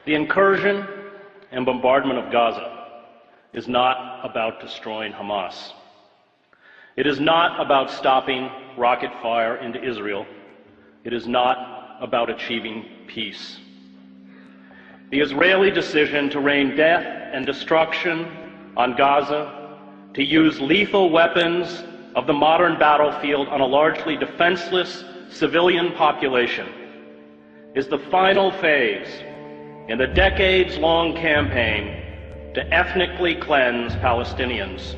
The incursion and bombardment of Gaza is not about destroying Hamas. It is not about stopping rocket fire into Israel. It is not about achieving peace. The Israeli decision to rain death and destruction on Gaza, to use lethal weapons of the modern battlefield on a largely defenseless civilian population, is the final phase in the decades-long campaign to ethnically cleanse Palestinians.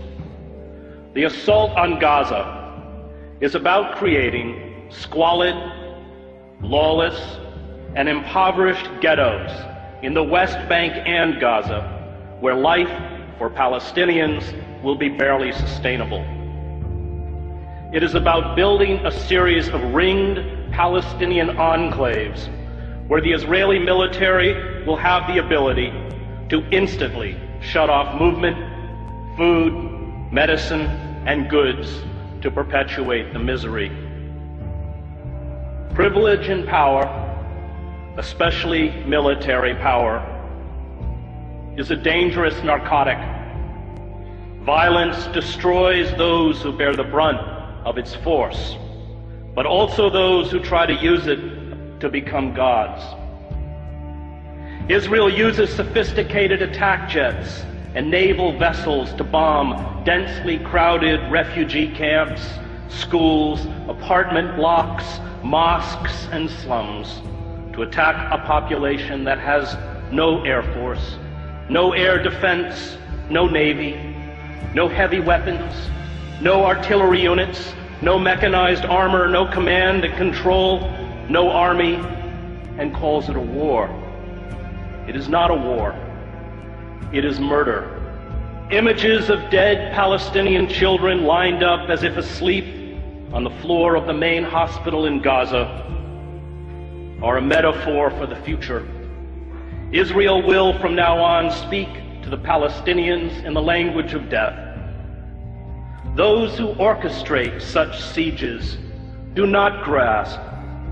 The assault on Gaza is about creating squalid, lawless, and impoverished ghettos in the West Bank and Gaza, where life for Palestinians will be barely sustainable. It is about building a series of ringed Palestinian enclaves where the Israeli military will have the ability to instantly shut off movement, food, medicine, and goods to perpetuate the misery. Privilege and power, especially military power, is a dangerous narcotic. Violence destroys those who bear the brunt of its force, but also those who try to use it to become gods. Israel uses sophisticated attack jets and naval vessels to bomb densely crowded refugee camps, schools, apartment blocks, mosques, and slums, to attack a population that has no air force, no air defense, no navy, no heavy weapons, no artillery units, no mechanized armor, no command and control, no army, and calls it a war. It is not a war. It is murder. Images of dead Palestinian children lined up as if asleep on the floor of the main hospital in Gaza are a metaphor for the future. Israel will from now on speak to the Palestinians in the language of death. Those who orchestrate such sieges do not grasp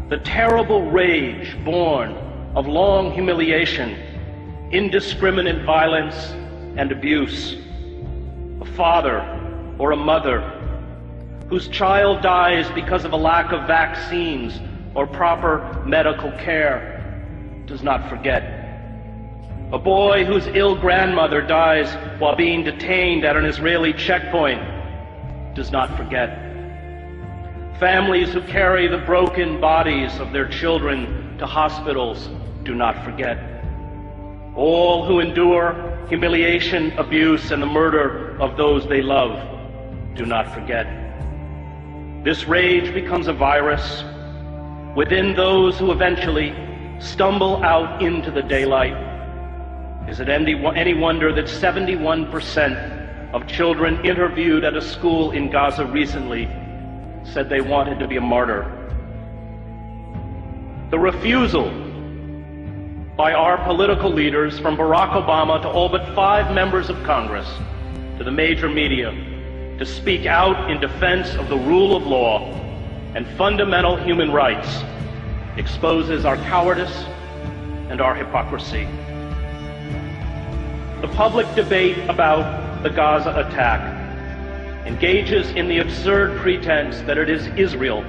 the terrible rage born of long humiliation, indiscriminate violence, and abuse. A father or a mother whose child dies because of a lack of vaccines or proper medical care does not forget. A boy whose ill grandmother dies while being detained at an Israeli checkpoint does not forget. Families who carry the broken bodies of their children to hospitals do not forget. All who endure humiliation, abuse, and the murder of those they love do not forget. This rage becomes a virus within those who eventually stumble out into the daylight. Is it any wonder that 71% of children interviewed at a school in Gaza recently said they wanted to be a martyr? The refusal by our political leaders, from Barack Obama to all but 5 members of Congress, to the major media, to speak out in defense of the rule of law and fundamental human rights exposes our cowardice and our hypocrisy. The public debate about the Gaza attack engages in the absurd pretense that it is Israel,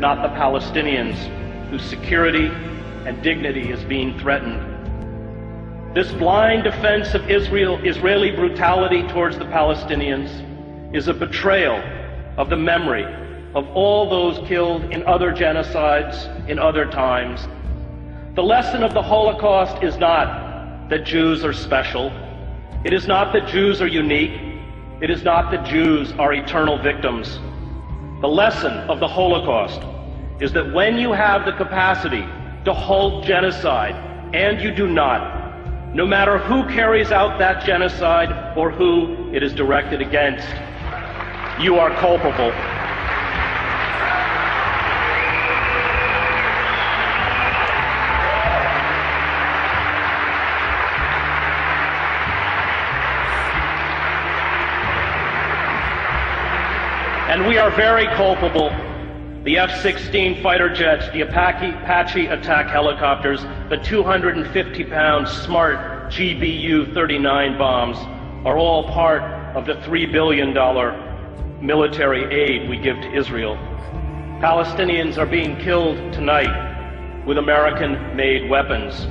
not the Palestinians, whose security and dignity is being threatened. This blind defense of Israeli brutality towards the Palestinians is a betrayal of the memory of all those killed in other genocides in other times. The lesson of the Holocaust is not that Jews are special. It is not that Jews are unique. It is not that Jews are eternal victims. The lesson of the Holocaust is that when you have the capacity to halt genocide, and you do not, no matter who carries out that genocide or who it is directed against, you are culpable. And we are very culpable The F-16 fighter jets, the Apache attack helicopters, the 250-pound smart GBU-39 bombs are all part of the $3 billion military aid we give to Israel. Palestinians are being killed tonight with American-made weapons.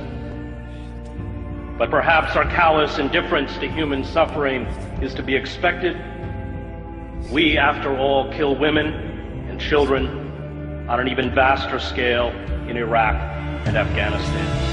But perhaps our callous indifference to human suffering is to be expected. We, after all, kill women and children on an even vaster scale in Iraq and Afghanistan.